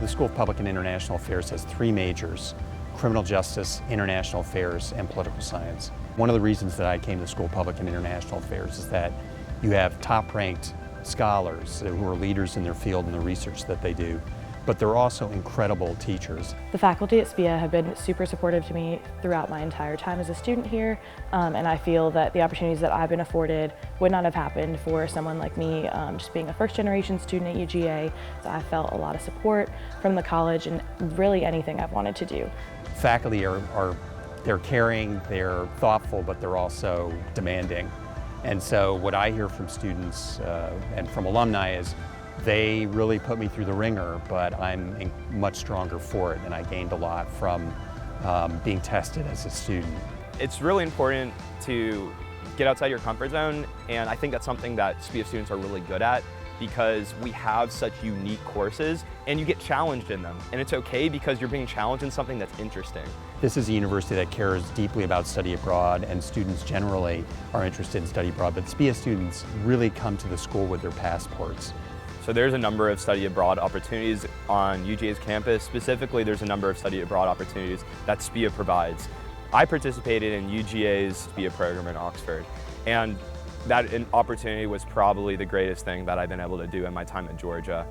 The School of Public and International Affairs has three majors: criminal justice, international affairs, and political science. One of the reasons that I came to the School of Public and International Affairs is that you have top-ranked scholars who are leaders in their field and the research that they do, but they're also incredible teachers. The faculty at SPIA have been super supportive to me throughout my entire time as a student here, and I feel that the opportunities that I've been afforded would not have happened for someone like me, just being a first-generation student at UGA. So I felt a lot of support from the college in really anything I've wanted to do. Faculty they're caring, they're thoughtful, but they're also demanding. And so what I hear from students and from alumni is they really put me through the ringer, but I'm much stronger for it, and I gained a lot from being tested as a student. It's really important to get outside your comfort zone, and I think that's something that SPIA students are really good at, because we have such unique courses and you get challenged in them. And it's okay because you're being challenged in something that's interesting. This is a university that cares deeply about study abroad, and students generally are interested in study abroad, but SPIA students really come to the school with their passports. So there's a number of study abroad opportunities on UGA's campus. Specifically, there's a number of study abroad opportunities that SPIA provides. I participated in UGA's SPIA program in Oxford, and that opportunity was probably the greatest thing that I've been able to do in my time at Georgia.